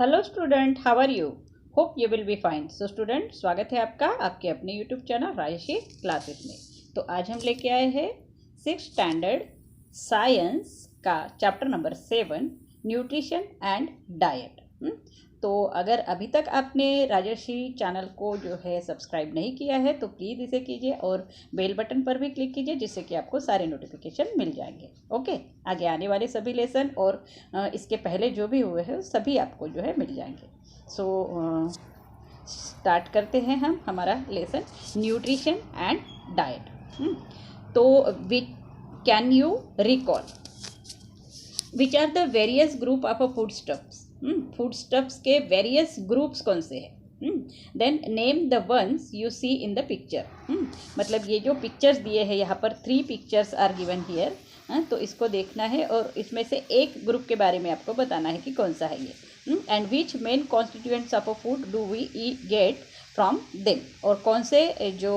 Hello student, how are you? Hope you will be fine. So student, स्वागत है आपका आपके अपने यूट्यूब चैनल राजश्री क्लासेस में। तो आज हम लेके आए हैं 6th स्टैंडर्ड साइंस का chapter number 7, nutrition and diet. तो अगर अभी तक आपने राजश्री चैनल को जो है सब्सक्राइब नहीं किया है तो प्लीज़ इसे कीजिए और बेल बटन पर भी क्लिक कीजिए, जिससे कि आपको सारे नोटिफिकेशन मिल जाएंगे। ओके, आगे आने वाले सभी लेसन और इसके पहले जो भी हुए हैं सभी आपको जो है मिल जाएंगे। सो स्टार्ट करते हैं हम हमारा लेसन न्यूट्रिशन एंड डाइट। तो we can you recall which are the various group of food stuffs? Food stuffs के वेरियस ग्रुप्स कौन से हैं? Then name the ones you see in the picture. मतलब ये जो पिक्चर्स दिए हैं यहाँ पर 3 पिक्चर्स आर गिवन हियर। तो इसको देखना है और इसमें से एक ग्रुप के बारे में आपको बताना है कि कौन सा है ये। And which main constituents of a food do we get from them? और कौन से जो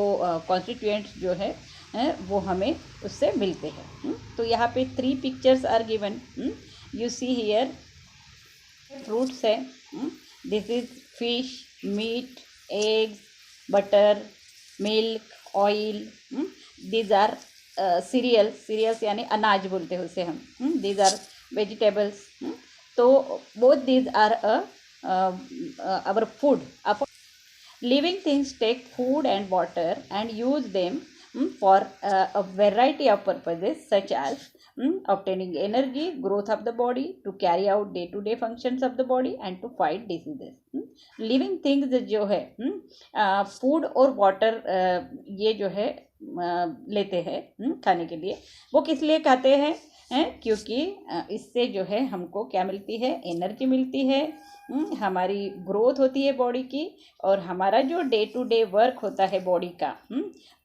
कॉन्स्टिट्यूएंट्स जो है वो हमें उससे मिलते हैं। तो यहाँ पे 3 pictures are given. You see here fruits है। This is fish, meat, eggs, butter, milk, oil. These are cereals यानी अनाज बोलते हैं उसे हम। These are vegetables. तो both these are our food. Living things take food and water and use them for a variety of purposes, such as obtaining energy, growth of the body, to carry out day-to-day functions of the body and to fight diseases. Living things जो है food और water ये जो है लेते हैं खाने के लिए। वो किस लिए खाते हैं? क्योंकि इससे जो है हमको क्या मिलती है? एनर्जी मिलती है, हमारी ग्रोथ होती है बॉडी की, और हमारा जो डे टू डे वर्क होता है बॉडी का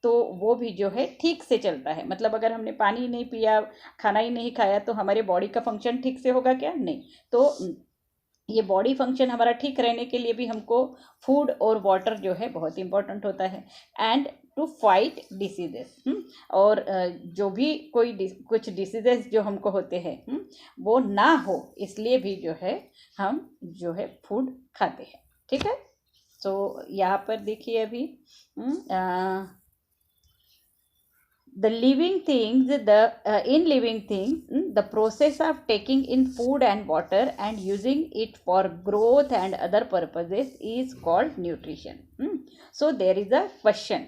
तो वो भी जो है ठीक से चलता है। मतलब अगर हमने पानी नहीं पिया, खाना ही नहीं खाया तो हमारे बॉडी का फंक्शन ठीक से होगा क्या? नहीं। तो ये बॉडी फंक्शन हमारा ठीक रहने के लिए भी हमको फूड और वाटर जो है बहुत इंपॉर्टेंट होता है। एंड टू फाइट डिसीजेस, और जो भी कुछ डिसीजेस जो हमको होते हैं वो ना हो, इसलिए भी जो है हम जो है फूड खाते हैं। ठीक है। तो यहाँ पर देखिए अभी the living things, in living things, the process of taking in food and water and using it for growth and other purposes is called nutrition. So there is a question,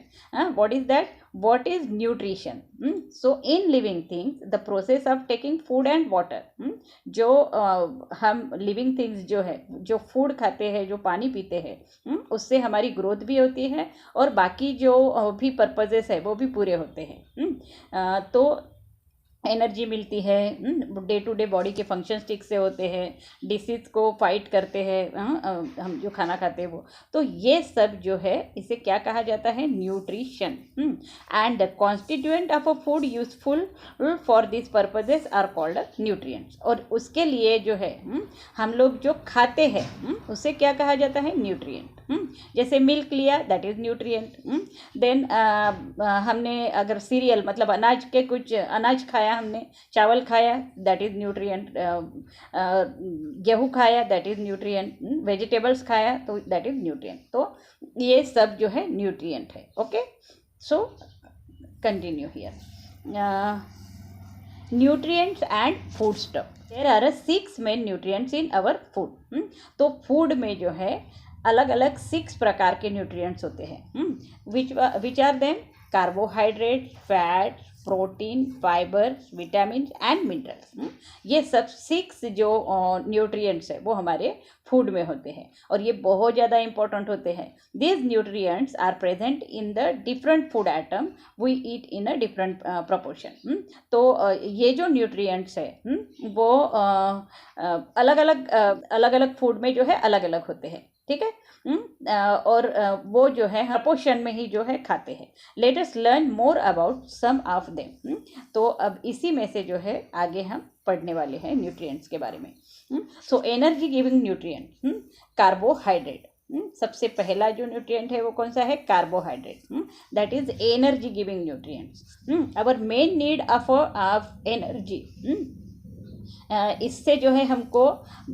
what is that? What is nutrition? So in living things, the process of taking food and water, जो हम living things जो है, जो food खाते हैं, जो पानी पीते हैं, उससे हमारी ग्रोथ भी होती है और बाकी जो भी पर्पजेस है वो भी पूरे होते हैं। तो एनर्जी मिलती है, डे टू डे बॉडी के फंक्शंस ठीक से होते हैं, डिसीज को फाइट करते हैं हम जो खाना खाते हैं वो। तो ये सब जो है इसे क्या कहा जाता है? Nutrition. And the constituent of a food useful for this purposes are called nutrients. और उसके लिए जो है हम लोग जो खाते हैं उसे क्या कहा जाता है? न्यूट्रिएंट। जैसे मिल्क लिया, दैट इज न्यूट्रिएंट। देन हमने अगर सीरियल मतलब अनाज के कुछ अनाज खाया, हमने चावल खाया, दैट इज न्यूट्रिएंट। गेहूँ खाया, दैट इज न्यूट्रिएंट। वेजिटेबल्स खाया तो दैट इज न्यूट्रिएंट। तो ये सब जो है न्यूट्रिएंट है। Okay, so continue here. Nutrients and food stuff. There are 6 main nutrients in our food. तो फूड में जो है अलग अलग 6 प्रकार के न्यूट्रिएंट्स होते हैं। Which are them? Carbohydrate, fat, protein, fibre, vitamin and minerals. ये सब 6 जो न्यूट्रिएंट्स है वो हमारे फूड में होते हैं और ये बहुत ज़्यादा इंपॉर्टेंट होते हैं। These nutrients are present in the different food item we eat in a different proportion. तो ये जो न्यूट्रिएंट्स है वो अलग अलग फूड में जो है अलग अलग होते हैं। ठीक है। और वो जो है प्रपोर्शन में ही जो है खाते हैं। Let us learn more about some of them. तो अब इसी में से जो है आगे हम पढ़ने वाले हैं न्यूट्रिएंट्स के बारे में। So energy giving nutrient, carbohydrate. सबसे पहला जो न्यूट्रिएंट है वो कौन सा है? Carbohydrate. That is energy giving nutrients. Our main need of energy इससे जो है हमको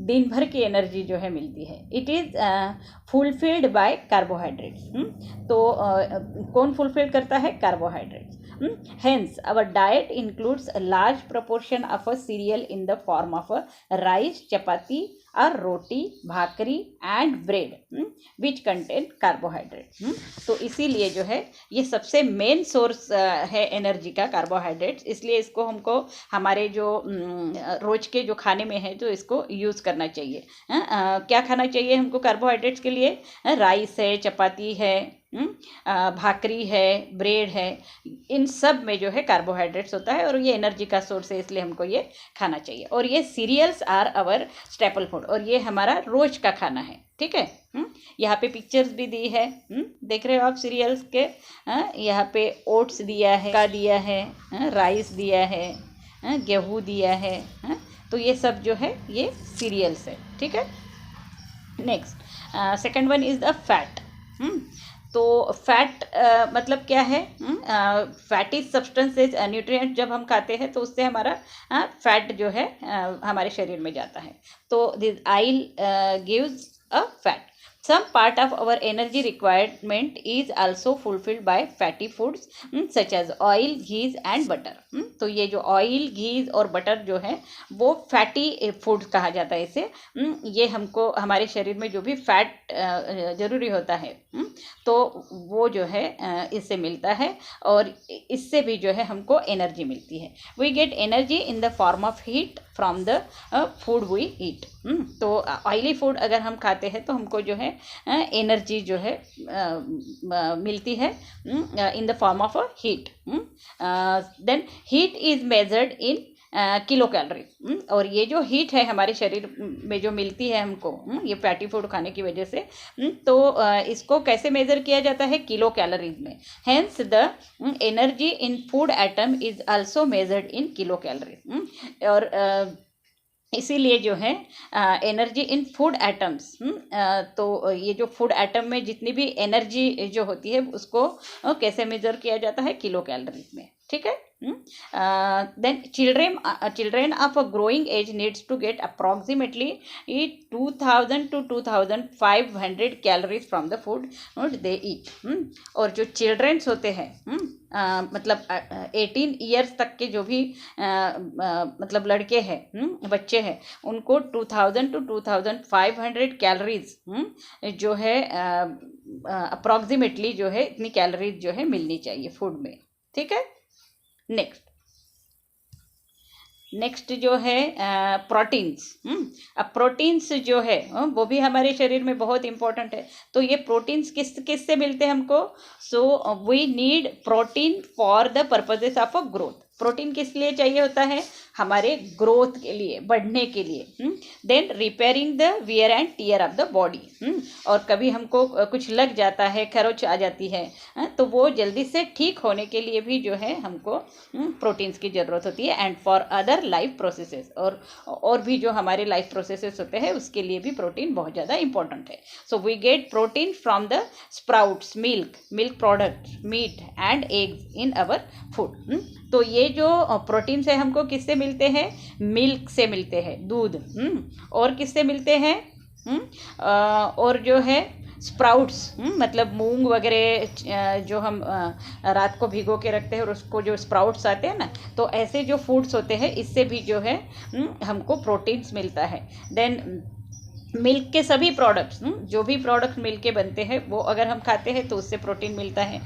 दिन भर की एनर्जी जो है मिलती है। It is fulfilled by carbohydrates. तो कौन फुलफिल करता है? Carbohydrates. Hence, our diet includes a large proportion of a cereal in the form of a rice, chapati, or roti, bhakri and bread, which contain carbohydrates. तो इसीलिए जो है ये सबसे मेन सोर्स है एनर्जी का, कार्बोहाइड्रेट्स। इसलिए इसको हमको हमारे जो रोज के जो खाने में है तो इसको यूज़ करना चाहिए। क्या खाना चाहिए हमको कार्बोहाइड्रेट्स के लिए? राइस है, चपाती है, भाकरी है, ब्रेड है, इन सब में जो है कार्बोहाइड्रेट्स होता है और ये एनर्जी का सोर्स है, इसलिए हमको ये खाना चाहिए। और ये cereals are our staple food, और ये हमारा रोज का खाना है। ठीक है। यहाँ पे पिक्चर्स भी दी है, देख रहे हो आप सीरियल्स के। यहाँ पे ओट्स दिया है, का दिया है, राइस दिया है, गेहूँ दिया है। तो ये सब जो है ये सीरियल्स है। ठीक है। Next second one is the fat. तो फैट मतलब क्या है? फैटी सब्सटेंसेज न्यूट्रिएंट जब हम खाते हैं तो उससे हमारा फैट जो है हमारे शरीर में जाता है। तो this oil gives a fat. Some part of our energy requirement is also fulfilled by fatty foods such as oil, ghees and butter. तो ये जो ऑयल, घीज और बटर जो है वो फैटी फूड कहा जाता है इसे। ये हमको हमारे शरीर में जो भी फैट ज़रूरी होता है तो वो जो है इससे मिलता है और इससे भी जो है हमको एनर्जी मिलती है। We get energy in the form of heat from the food we eat. तो ऑयली फूड अगर हम खाते हैं तो हमको जो है एनर्जी जो है मिलती है in the form of a heat. Then heat is measured in kilo calorie. और ये जो हीट है हमारे शरीर में जो मिलती है हमको ये फैटी फूड खाने की वजह से, तो इसको कैसे मेजर किया जाता है? किलो कैलोरीज में। Hence the energy in food atom is also measured in kilo calories. और इसीलिए जो है एनर्जी इन फूड एटम्स, तो ये जो फूड एटम में जितनी भी एनर्जी जो होती है उसको कैसे मेजर किया जाता है? किलो कैलोरीज में। ठीक है। Then children of a growing age needs to get approximately 2000 to 2500 calories from the food they eat. और जो चिल्ड्रेंस होते हैं मतलब 18 ईयर्स तक के जो भी मतलब लड़के हैं, बच्चे हैं, उनको 2000 to 2500 कैलोरीज जो है अप्रॉक्सीमेटली जो है इतनी कैलोरीज जो है मिलनी चाहिए फूड में। ठीक है। नेक्स्ट जो है प्रोटीन्स। अब प्रोटीन्स जो है वो भी हमारे शरीर में बहुत इंपॉर्टेंट है। तो ये प्रोटीन्स किस से मिलते हैं हमको? So we need protein for the purposes of a growth. Protein किस लिए चाहिए होता है? हमारे ग्रोथ के लिए, बढ़ने के लिए। Then repairing the wear and tear of the body. और कभी हमको कुछ लग जाता है, खरोच आ जाती है, तो वो जल्दी से ठीक होने के लिए भी जो है हमको प्रोटीन्स की ज़रूरत होती है। And for other life processes, और भी जो हमारे लाइफ प्रोसेसेस होते हैं उसके लिए भी प्रोटीन बहुत ज़्यादा इंपॉर्टेंट है। So we get protein from the sprouts, milk product, meat and eggs in our food. तो ये जो प्रोटीन्स है हमको किससे मिलते हैं? मिल्क से मिलते हैं, दूध। और किससे मिलते हैं? और जो है स्प्राउट्स, मतलब मूंग वगैरह जो हम रात को भिगो के रखते हैं और उसको जो स्प्राउट्स आते हैं ना, तो ऐसे जो फूड्स होते हैं इससे भी जो है हमको प्रोटीन्स मिलता है। देन मिल्क के सभी प्रोडक्ट्स, जो भी प्रोडक्ट मिल्क के बनते हैं वो अगर हम खाते हैं तो उससे प्रोटीन मिलता है।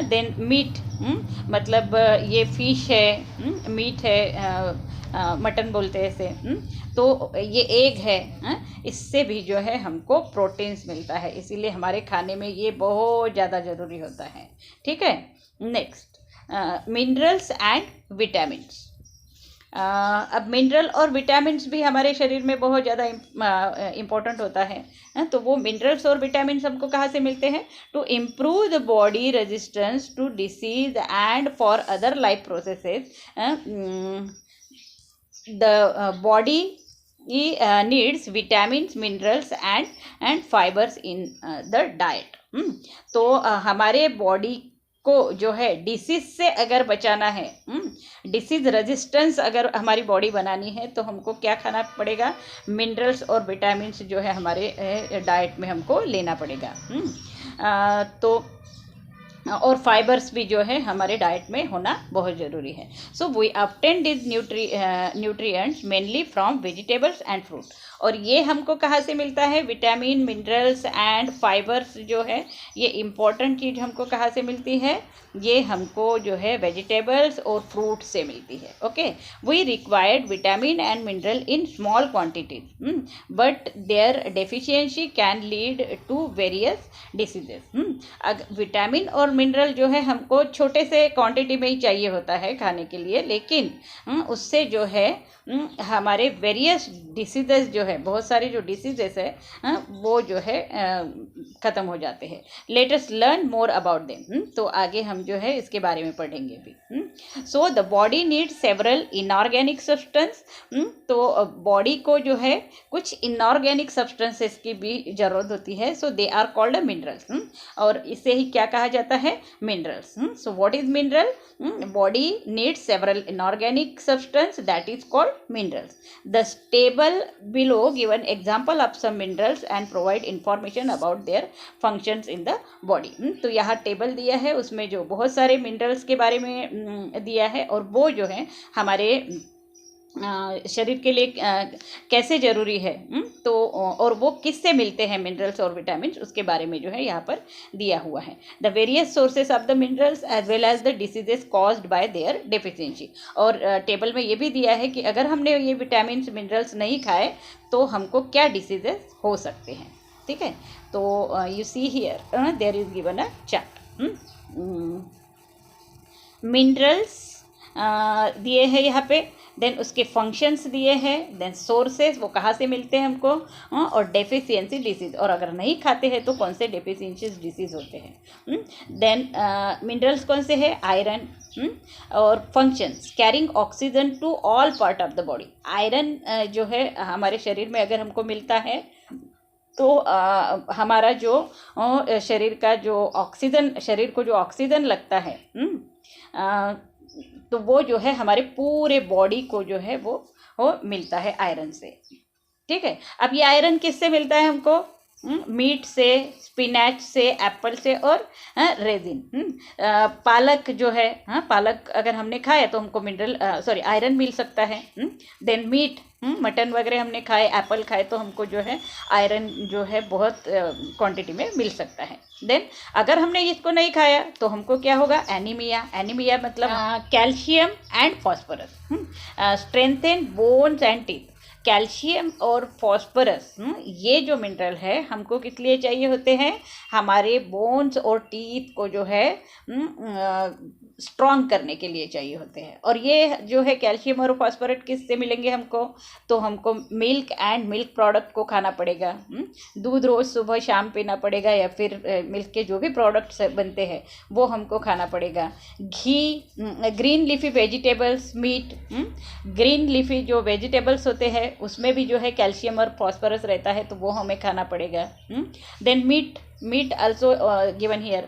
देन मीट, मतलब ये फिश है, मीट है, मटन बोलते हैं इसे, तो ये एग है, इससे भी जो है हमको प्रोटीन्स मिलता है। इसीलिए हमारे खाने में ये बहुत ज़्यादा ज़रूरी होता है। ठीक है। Next minerals and vitamins. अब मिनरल और विटामिन्स भी हमारे शरीर में बहुत ज़्यादा इम्पोर्टेंट होता है। तो वो मिनरल्स और विटामिन्स हमको कहाँ से मिलते हैं? To improve the body resistance to disease and for other life processes the body needs vitamins, minerals and fibers in the diet. तो हमारे बॉडी को जो है डिसीज से अगर बचाना है, डिसीज रेजिस्टेंस अगर हमारी बॉडी बनानी है, तो हमको क्या खाना पड़ेगा? मिनरल्स और विटामिन्स जो है हमारे डाइट में हमको लेना पड़ेगा। तो और फाइबर्स भी जो है हमारे डाइट में होना बहुत ज़रूरी है। So we obtain this nutrients mainly from vegetables and fruit. और ये हमको कहाँ से मिलता है? विटामिन, मिनरल्स एंड फाइबर्स जो है ये इम्पॉर्टेंट चीज़ हमको कहाँ से मिलती है? ये हमको जो है वेजिटेबल्स और फ्रूट से मिलती है। Okay, we required vitamin and mineral in small quantities, but their deficiency can lead to various diseases. Vitamin और मिनरल जो है हमको छोटे से क्वांटिटी में ही चाहिए होता है खाने के लिए, लेकिन उससे जो है हमारे वेरियस डिसीजेस जो है, बहुत सारे जो डिसीजेस है वो जो है ख़त्म हो जाते हैं। Let us learn more about them. तो आगे हम जो है इसके बारे में पढ़ेंगे भी। So the body needs several inorganic substance. तो बॉडी को जो है कुछ इनऑर्गेनिक सब्सटेंसेस की भी ज़रूरत होती है। सो दे आर कॉल्ड मिनरल्स, और इसे ही क्या कहा जाता है? Minerals. So what is mineral? Body needs several inorganic substance, that is called minerals. The table below given example of some minerals and provide information about their functions in the body. तो यहाँ table दिया है, उसमें जो बहुत सारे minerals के बारे में दिया है, और वो जो है हमारे शरीर के लिए कैसे ज़रूरी है, तो और वो किससे मिलते हैं मिनरल्स और विटामिन, उसके बारे में जो है यहाँ पर दिया हुआ है। The various sources of the minerals as well as the diseases caused by their deficiency. और टेबल में ये भी दिया है कि अगर हमने ये विटामिन मिनरल्स नहीं खाए तो हमको क्या डिसीजेस हो सकते हैं। ठीक है, तो you see here there is given a chart. Minerals दिए हैं यहाँ पे, देन उसके फंक्शंस दिए हैं, देन सोर्सेस वो कहाँ से मिलते हैं हमको, और डेफिशिएंसी डिसीज, और अगर नहीं खाते हैं तो कौन से डेफिशिएंसी डिसीज होते हैं। देन मिनरल्स कौन से हैं? आयरन, और functions carrying oxygen to all part of the body. Iron जो है हमारे शरीर में अगर हमको मिलता है तो हमारा जो शरीर का जो ऑक्सीजन, शरीर को जो ऑक्सीजन लगता है, तो वो जो है हमारे पूरे बॉडी को जो है वो मिलता है आयरन से। ठीक है, अब ये आयरन किससे मिलता है हमको? मीट से, स्पिनच से, एप्पल से, और रेजिन। पालक जो है, पालक अगर हमने खाया तो हमको आयरन मिल सकता है। देन मीट, मटन वगैरह हमने खाए, एप्पल खाए तो हमको जो है आयरन जो है बहुत क्वांटिटी में मिल सकता है। देन अगर हमने इसको नहीं खाया तो हमको क्या होगा? एनीमिया। एनीमिया मतलब calcium and phosphorus strengthen bones and teeth. Calcium और फॉस्फोरस ये जो मिनरल है हमको किस लिए चाहिए होते हैं? हमारे बोन्स और टीथ को जो है स्ट्रॉन्ग करने के लिए चाहिए होते हैं। और ये जो है कैल्शियम और फॉस्फोरेट किससे मिलेंगे हमको? तो हमको मिल्क एंड मिल्क प्रोडक्ट को खाना पड़ेगा। दूध रोज़ सुबह शाम पीना पड़ेगा, या फिर मिल्क के जो भी प्रोडक्ट्स बनते हैं वो हमको खाना पड़ेगा। घी, green leafy vegetables, meat, green leafy जो वेजिटेबल्स होते हैं उसमें भी जो है कैल्शियम और फॉस्फोरस रहता है, तो वो हमें खाना पड़ेगा। Then meat also given here,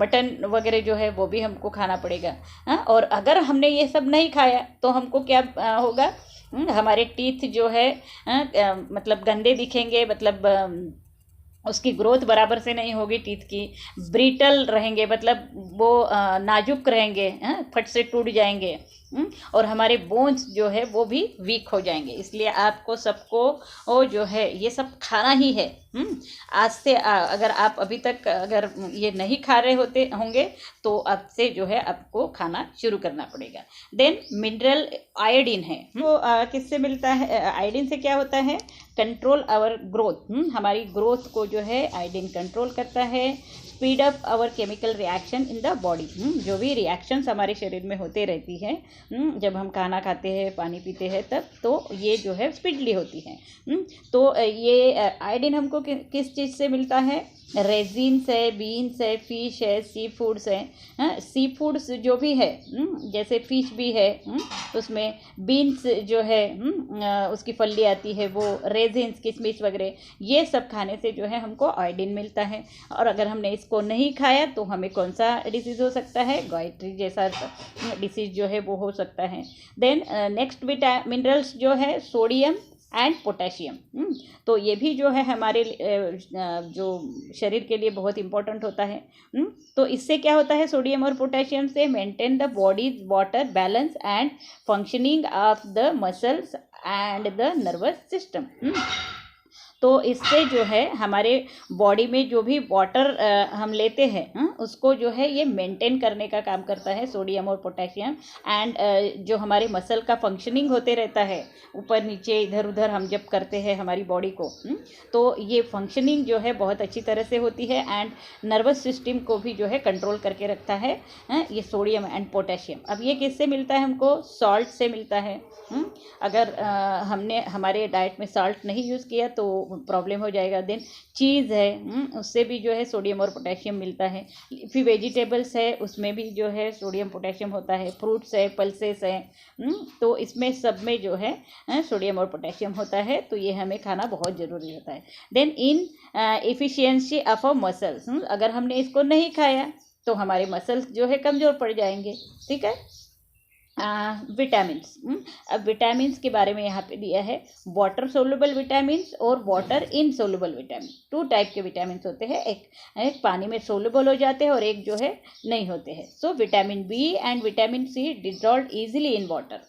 mutton वगैरह जो है वो भी हमको खाना पड़ेगा। और अगर हमने ये सब नहीं खाया तो हमको क्या होगा? हमारे टीथ जो है मतलब गंदे दिखेंगे, मतलब उसकी ग्रोथ बराबर से नहीं होगी, टीथ की ब्रिटल रहेंगे, मतलब वो नाजुक रहेंगे, फट से टूट जाएंगे, और हमारे बोन्स जो है वो भी वीक हो जाएंगे। इसलिए आपको सबको वो जो है ये सब खाना ही है। आज से अगर आप अभी तक अगर ये नहीं खा रहे होंगे तो अब से जो है आपको खाना शुरू करना पड़ेगा। देन मिनरल आयोडीन है, वो किससे मिलता है? आयोडीन से क्या होता है? कंट्रोल आवर ग्रोथ, हमारी ग्रोथ को जो है आयोडीन कंट्रोल करता है। Speed up our chemical reaction in the body, जो भी रिएक्शंस हमारे शरीर में होते रहती है जब हम खाना खाते हैं, पानी पीते हैं, तब तो ये जो है स्पीडली होती है। तो ये आयोडीन हमको किस चीज़ से मिलता है? रेजिन्स है, बीन्स है, फिश है, सी फूड्स है। सी फूड्स जो भी है, जैसे फिश भी है, उसमें बीन्स जो है, उसकी फली आती है वो, रेजिन्स किशमिश वगैरह, ये सब खाने से जो है हमको आयोडीन मिलता है। और अगर हमने इसको नहीं खाया तो हमें कौन सा डिसीज़ हो सकता है, गायट्री जैसा डिसीज़ जो है वो हो सकता है। देन नेक्स्ट मिनरल्स जो है सोडियम एंड पोटेशियम। तो ये भी जो है हमारे जो शरीर के लिए बहुत इंपॉर्टेंट होता है। तो इससे क्या होता है, सोडियम और पोटेशियम से maintain the bodies water balance and functioning of the muscles and the nervous system. तो इससे जो है हमारे बॉडी में जो भी वाटर हम लेते हैं, उसको जो है ये मेंटेन करने का काम करता है सोडियम और पोटेशियम। एंड जो हमारे मसल का फंक्शनिंग होते रहता है, ऊपर नीचे इधर उधर हम जब करते हैं हमारी बॉडी को, तो ये फंक्शनिंग जो है बहुत अच्छी तरह से होती है। एंड नर्वस सिस्टम को भी जो है कंट्रोल करके रखता है ये सोडियम एंड पोटेशियम। अब ये किससे मिलता है हमको, सॉल्ट से मिलता है। अगर हमने हमारे डाइट में सॉल्ट नहीं यूज़ किया तो प्रॉब्लम हो जाएगा। देन चीज़ है, उससे भी जो है सोडियम और पोटेशियम मिलता है। फिर वेजिटेबल्स है, उसमें भी जो है सोडियम पोटेशियम होता है। फ्रूट्स है, पल्सेस है, तो इसमें सब में जो है सोडियम और पोटेशियम होता है। तो ये हमें खाना बहुत ज़रूरी होता है। Then in efficiency of a muscles, अगर हमने इसको नहीं खाया तो हमारे मसल्स जो है कमज़ोर पड़ जाएंगे। ठीक है। विटामिन्स, अब विटामिन्स के बारे में यहाँ पे दिया है, वाटर सोल्युबल विटामिन्स और वाटर इनसोल्युबल विटामिन। 2 टाइप के विटामिन्स होते हैं, एक पानी में सोल्युबल हो जाते हैं और एक जो है नहीं होते हैं। So vitamin B and vitamin C dissolve easily in water.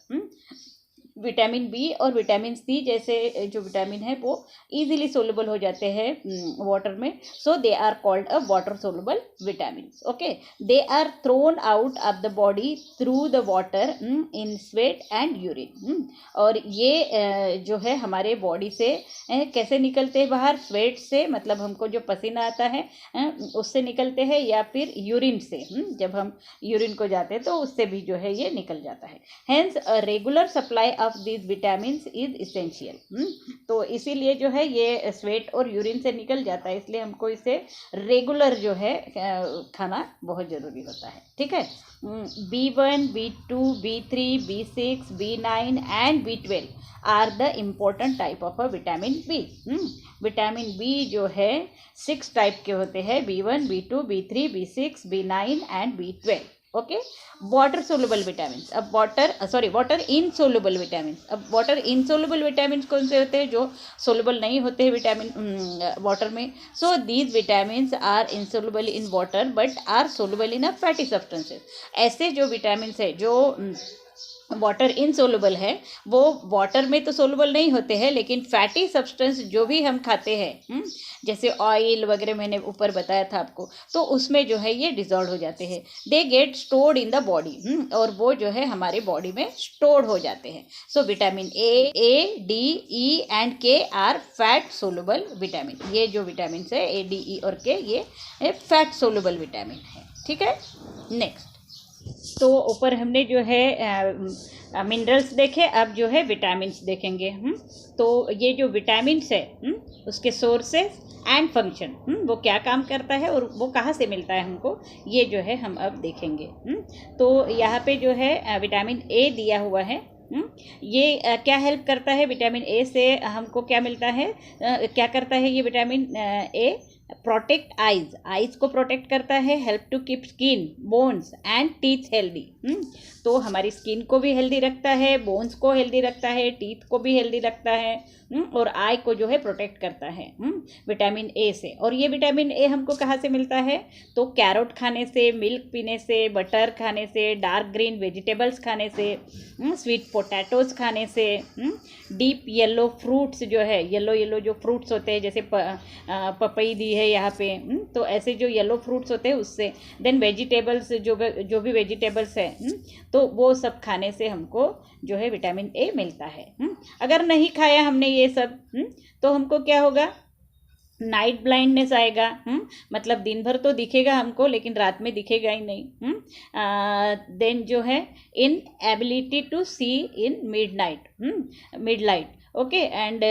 Vitamin B और विटामिन सी जैसे जो विटामिन है वो इजीली सोल्युबल हो जाते हैं वाटर में। So they are called a water soluble vitamin. Okay, they are thrown out of the body through the water in sweat and urine. और ये जो है हमारे बॉडी से कैसे निकलते हैं बाहर, स्वेट से, मतलब हमको जो पसीना आता है उससे निकलते हैं, या फिर यूरिन से, जब हम यूरिन को जाते हैं तो उससे भी जो है ये निकल जाता है। Hence regular supply of these vitamins is essential. तो इसीलिए जो है ये स्वेट और यूरिन से निकल जाता है, इसलिए हमको इसे रेगुलर जो है खाना बहुत ज़रूरी होता है। ठीक है। B1, B2, B3, B6, B9 and B12 are the important type of a vitamin B. Vitamin B जो है 6 टाइप के होते हैं, B1, B2, B3, B6, B9 and B12। Okay. Water soluble vitamin, अब वाटर इनसोल्युबल विटामिन। अब water insoluble vitamin कौन से होते हैं, जो सोल्युबल नहीं होते हैं विटामिन वाटर में। So these vitamin are insoluble in water but are soluble in a fatty substances. ऐसे जो विटामिन है जो वाटर इनसोल्युबल है, वो वाटर में तो सोल्युबल नहीं होते हैं, लेकिन फैटी सब्सटेंस जो भी हम खाते हैं, जैसे ऑयल वगैरह मैंने ऊपर बताया था आपको, तो उसमें जो है ये डिजॉल्व हो जाते हैं। They get stored in the body, और वो जो है हमारे बॉडी में स्टोर्ड हो जाते हैं। So vitamin A, D, E and के आर फैट सोल्युबल विटामिन। ये जो विटामिन है ए, डी, ई और के, ये फैट सोल्युबल विटामिन है। ठीक है। नेक्स्ट, तो ऊपर हमने जो है मिनरल्स देखे, अब जो है विटामिन्स देखेंगे। तो ये जो विटामिन्स है उसके सोर्सेस एंड फंक्शन, वो क्या काम करता है और वो कहाँ से मिलता है हमको, ये जो है हम अब देखेंगे। तो यहाँ पे जो है विटामिन ए दिया हुआ है। ये क्या हेल्प करता है, विटामिन ए से हमको क्या मिलता है, क्या करता है ये विटामिन ए, प्रोटेक्ट आइज को प्रोटेक्ट करता है, help to keep skin, bones and teeth healthy. तो हमारी स्किन को भी हेल्दी रखता है, बोन्स को हेल्दी रखता है, टीथ को भी हेल्दी रखता है, और आई को जो है प्रोटेक्ट करता है विटामिन ए से। और ये विटामिन ए हमको कहाँ से मिलता है, तो कैरोट खाने से, मिल्क पीने से, बटर खाने से, डार्क ग्रीन वेजिटेबल्स खाने से, स्वीट पोटैटोज खाने से, डीप येलो फ्रूट्स जो है, येलो जो फ्रूट्स होते हैं, जैसे पपई दी है यहाँ पे, तो ऐसे जो येलो फ्रूट्स होते हैं उससे। देन वेजिटेबल्स, जो भी वेजिटेबल्स है, तो वो सब खाने से हमको जो है विटामिन ए मिलता है। अगर नहीं खाया हमने ये सब, तो हमको क्या होगा, नाइट ब्लाइंडनेस आएगा। मतलब दिन भर तो दिखेगा हमको, लेकिन रात में दिखेगा ही नहीं। देन जो है inability to see in mid light, okay, and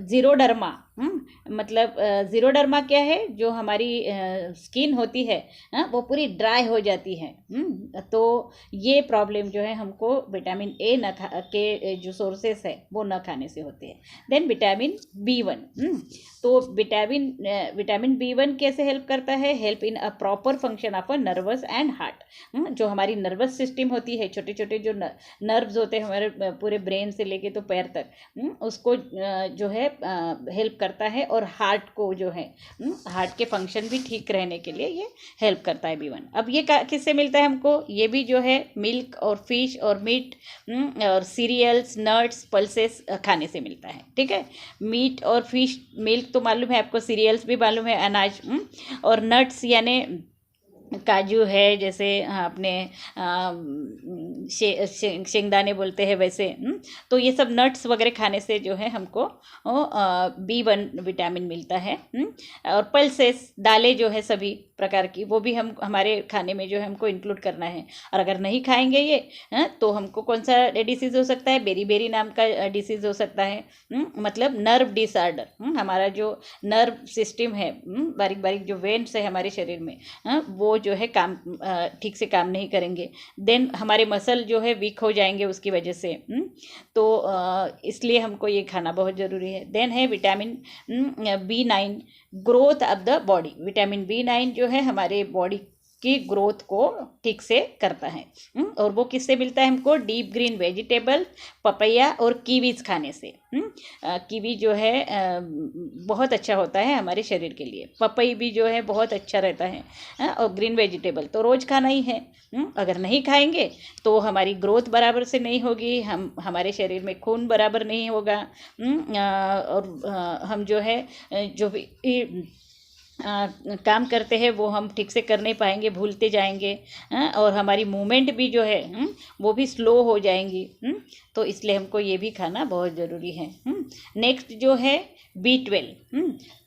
xeroderma, मतलब जीरोडर्मा क्या है, जो हमारी स्किन होती है वो पूरी ड्राई हो जाती है। तो ये प्रॉब्लम जो है हमको विटामिन ए न खा के जो सोर्सेस है वो न खाने से होते हैं। देन विटामिन B1, तो विटामिन B1 कैसे हेल्प करता है? Help in a proper function of a nervous and heart. जो हमारी नर्वस सिस्टम होती है, छोटे छोटे जो नर्व्स होते हैं हमारे पूरे ब्रेन से लेके तो पैर तक, उसको जो है हेल्प करता है, और हार्ट को जो है हार्ट के फंक्शन भी ठीक रहने के लिए ये हेल्प करता है B1। अब ये किससे मिलता है हमको? ये भी जो है मिल्क और फिश और मीट और सीरियल्स, नट्स, पल्सेस खाने से मिलता है। ठीक है, मीट और फिश, मिल्क तो मालूम है आपको, सीरियल्स भी मालूम है, अनाज, और नट्स यानी काजू है, जैसे अपने शेंगदाने बोलते हैं वैसे। तो ये सब नट्स वगैरह खाने से जो है हमको B1 विटामिन मिलता है। और पल्सेस, दालें जो है सभी प्रकार की, वो भी हम हमारे खाने में जो है हमको इंक्लूड करना है। और अगर नहीं खाएंगे ये तो हमको कौन सा डिसीज़ हो सकता है? बेरी नाम का डिसीज़ हो सकता है। मतलब नर्व डिसऑर्डर। हमारा जो नर्व सिस्टम है, बारीक बारीक जो वेन्स है हमारे शरीर में, वो जो है काम ठीक से काम नहीं करेंगे। देन हमारे मसल जो है वीक हो जाएंगे उसकी वजह से। तो इसलिए हमको ये खाना बहुत ज़रूरी है। देन है vitamin B9, growth of the body. Vitamin B9 जो है हमारे बॉडी की ग्रोथ को ठीक से करता है। और वो किससे मिलता है हमको? डीप ग्रीन वेजिटेबल, पपैया और कीवीज खाने से। कीवी जो है बहुत अच्छा होता है हमारे शरीर के लिए। पपई भी जो है बहुत अच्छा रहता है। और ग्रीन वेजिटेबल तो रोज़ खाना ही है। अगर नहीं खाएंगे तो हमारी ग्रोथ बराबर से नहीं होगी, हमारे शरीर में खून बराबर नहीं होगा, और हम जो है जो भी काम करते हैं वो हम ठीक से कर नहीं पाएंगे, भूलते जाएंगे। और हमारी मूवमेंट भी जो है वो भी स्लो हो जाएंगी। तो इसलिए हमको ये भी खाना बहुत ज़रूरी है। नेक्स्ट जो है B12।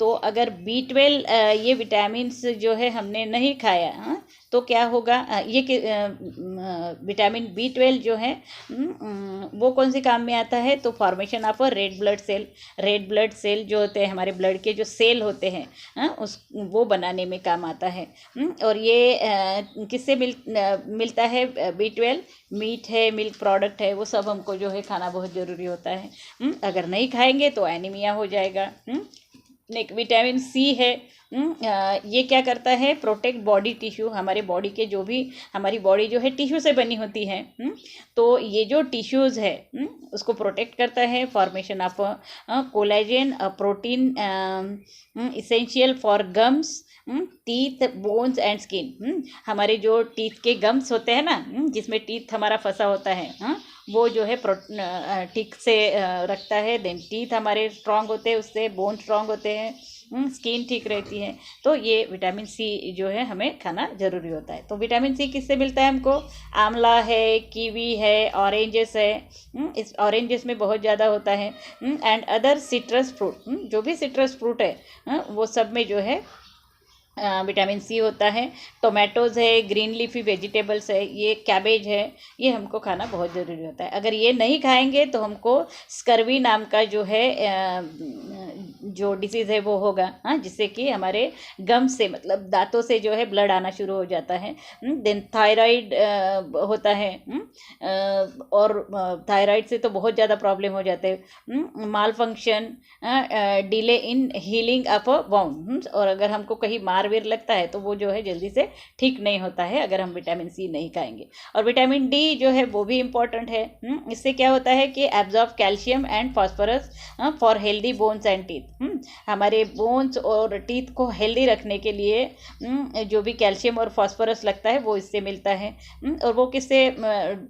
तो अगर B12 ये विटामिन्स जो है हमने नहीं खाया तो क्या होगा? ये विटामिन B12 जो है वो कौन से काम में आता है? तो formation of a red blood cell. Red blood cell जो होते हैं हमारे ब्लड के जो सेल होते हैं वो बनाने में काम आता है। और ये किससे मिलता है B12? मीट है, मिल्क प्रोडक्ट है, वो सब हमको जो है खाना बहुत ज़रूरी होता है। अगर नहीं खाएंगे तो एनीमिया हो जाएगा। विटामिन C है। ये क्या करता है? Protect body tissue. हमारे बॉडी के जो भी, हमारी बॉडी जो है टिश्यू से बनी होती है। तो ये जो टिश्यूज़ है उसको प्रोटेक्ट करता है। Formation of collagen, protein essential for gums, teeth, bones and skin. हमारे जो टीथ के गम्स होते हैं ना, जिसमें टीथ हमारा फंसा होता है, वो जो है ठीक से रखता है। देन टीथ हमारे स्ट्रांग होते हैं, उससे बोन स्ट्रांग होते हैं, स्किन ठीक रहती है। तो ये विटामिन C जो है हमें खाना ज़रूरी होता है। तो विटामिन C किससे मिलता है हमको? आंवला है, कीवी है, ऑरेंजेस है, इस ऑरेंजेस में बहुत ज़्यादा होता है। एंड अदर सिट्रस फ्रूट, जो भी सिट्रस फ्रूट है वो सब में जो है विटामिन C होता है। टोमेटोज़ है, ग्रीन लीफी वेजिटेबल्स है, ये कैबेज है, ये हमको खाना बहुत ज़रूरी होता है। अगर ये नहीं खाएंगे तो हमको स्कर्वी नाम का जो है जो डिसीज़ है वो होगा, जिससे कि हमारे गम से, मतलब दांतों से जो है ब्लड आना शुरू हो जाता है। देन थायराइड होता है, और थायराइड से तो बहुत ज़्यादा प्रॉब्लम हो जाते हैं। Malfunction, delay in healing of a wound. और अगर हमको कहीं मार वीर लगता है तो वो जो है जल्दी से ठीक नहीं होता है अगर हम विटामिन C नहीं खाएंगे। और विटामिन D जो है वो भी इम्पॉर्टेंट है। इससे क्या होता है कि absorb calcium and phosphorus for healthy bones and teeth. हमारे बोन्स और टीथ को हेल्दी रखने के लिए जो भी कैल्शियम और फॉस्फोरस लगता है वो इससे मिलता है। और वो किससे?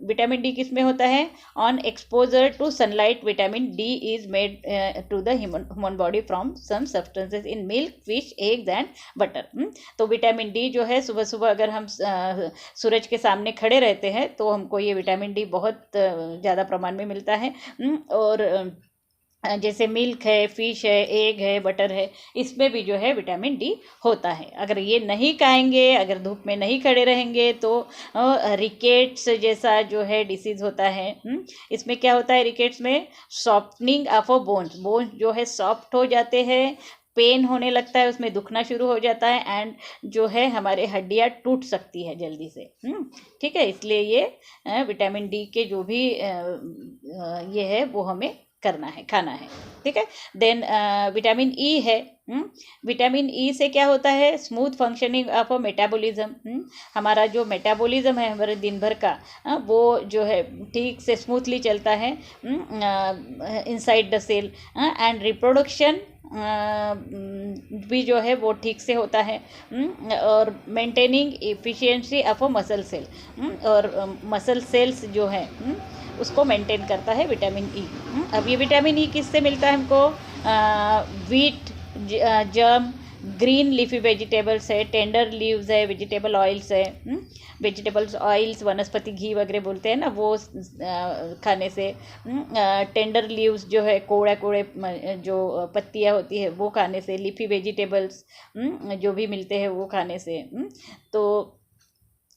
विटामिन D किस में होता है? On exposure to sunlight vitamin D is made to the human body from some substances in milk, fish, eggs and butter. तो विटामिन D जो है सुबह सुबह अगर हम सूरज के सामने खड़े रहते हैं तो हमको ये विटामिन D बहुत ज़्यादा प्रमाण में मिलता है। और जैसे मिल्क है, फिश है, एग है, बटर है, इसमें भी जो है विटामिन डी होता है। अगर ये नहीं खाएंगे, अगर धूप में नहीं खड़े रहेंगे तो रिकेट्स जैसा जो है डिसीज़ होता है। इसमें क्या होता है रिकेट्स में? Softening of a bones, bones जो है सॉफ्ट हो जाते हैं, पेन होने लगता है, उसमें दुखना शुरू हो जाता है, एंड जो है हमारे हड्डियाँ टूट सकती है जल्दी से। ठीक है, इसलिए ये विटामिन डी के जो भी ये है वो हमें करना है, खाना है। ठीक है, देन विटामिन ई है। विटामिन ई से क्या होता है? Smooth functioning of a metabolism. हमारा जो मेटाबॉलिज्म है हमारे दिन भर का, वो जो है ठीक से स्मूथली चलता है inside the cell, and reproduction भी जो है वो ठीक से होता है, और maintaining efficiency of a muscle cell, और मसल सेल्स जो है उसको मेंटेन करता है विटामिन ई। अब ये विटामिन ई किससे मिलता है हमको? Wheat, germ, green leafy vegetables है, टेंडर लीव्स है, वेजिटेबल ऑयल्स है, वेजिटेबल्स ऑयल्स वनस्पति घी वगैरह बोलते हैं ना, वो खाने से, टेंडर लीव्स जो है कोड़े कोड़े जो पत्तियाँ होती है वो खाने से, लीफी वेजिटेबल्स जो भी मिलते हैं वो खाने से। तो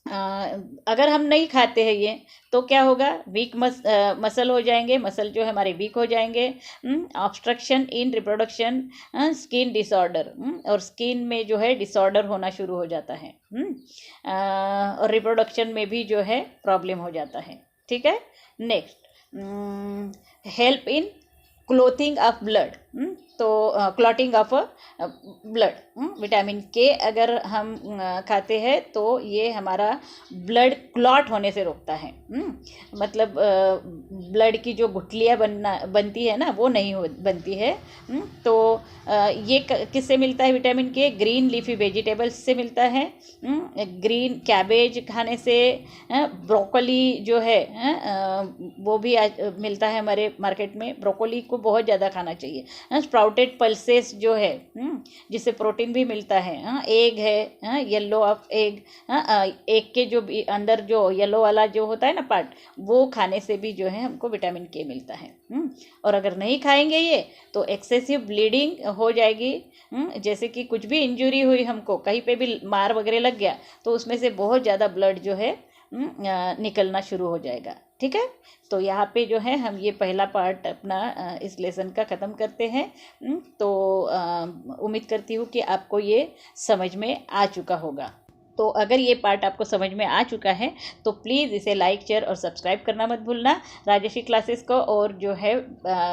अगर हम नहीं खाते हैं ये तो क्या होगा? वीक मसल हो जाएंगे, मसल जो है हमारे वीक हो जाएंगे, ऑब्स्ट्रक्शन इन रिप्रोडक्शन, स्किन डिसऑर्डर, और स्किन में जो है डिसऑर्डर होना शुरू हो जाता है, और रिप्रोडक्शन में भी जो है प्रॉब्लम हो जाता है। ठीक है, next, help in clothing of blood, तो क्लॉटिंग ऑफ ब्लड, विटामिन के अगर हम खाते हैं तो ये हमारा ब्लड क्लॉट होने से रोकता है। मतलब ब्लड की जो गुठलियाँ बनती है ना वो नहीं बनती है। तो ये किससे मिलता है विटामिन के? ग्रीन लीफी वेजिटेबल्स से मिलता है, ग्रीन कैबेज खाने से, ब्रोकोली जो है वो भी मिलता है हमारे मार्केट में। ब्रोकोली को बहुत ज़्यादा खाना चाहिए। स्प्राउटेड पल्सेस जो है जिससे प्रोटीन भी मिलता है, एग है, येलो ऑफ एग, एग के जो अंदर जो येलो वाला जो होता है ना पार्ट, वो खाने से भी जो है हमको विटामिन के मिलता है। और अगर नहीं खाएंगे ये तो एक्सेसिव ब्लीडिंग हो जाएगी। जैसे कि कुछ भी इंजरी हुई हमको, कहीं पे भी मार वगैरह लग गया तो उसमें से बहुत ज़्यादा ब्लड जो है निकलना शुरू हो जाएगा। ठीक है, तो यहाँ पे जो है हम ये पहला पार्ट अपना इस लेसन का ख़त्म करते हैं। तो उम्मीद करती हूँ कि आपको ये समझ में आ चुका होगा। तो अगर ये पार्ट आपको समझ में आ चुका है तो प्लीज़ इसे लाइक, शेयर और सब्सक्राइब करना मत भूलना राजश्री क्लासेस को, और जो है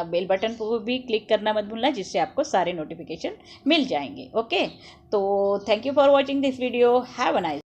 बेल बटन को भी क्लिक करना मत भूलना, जिससे आपको सारे नोटिफिकेशन मिल जाएंगे। ओके, तो thank you for watching this video. Have a nice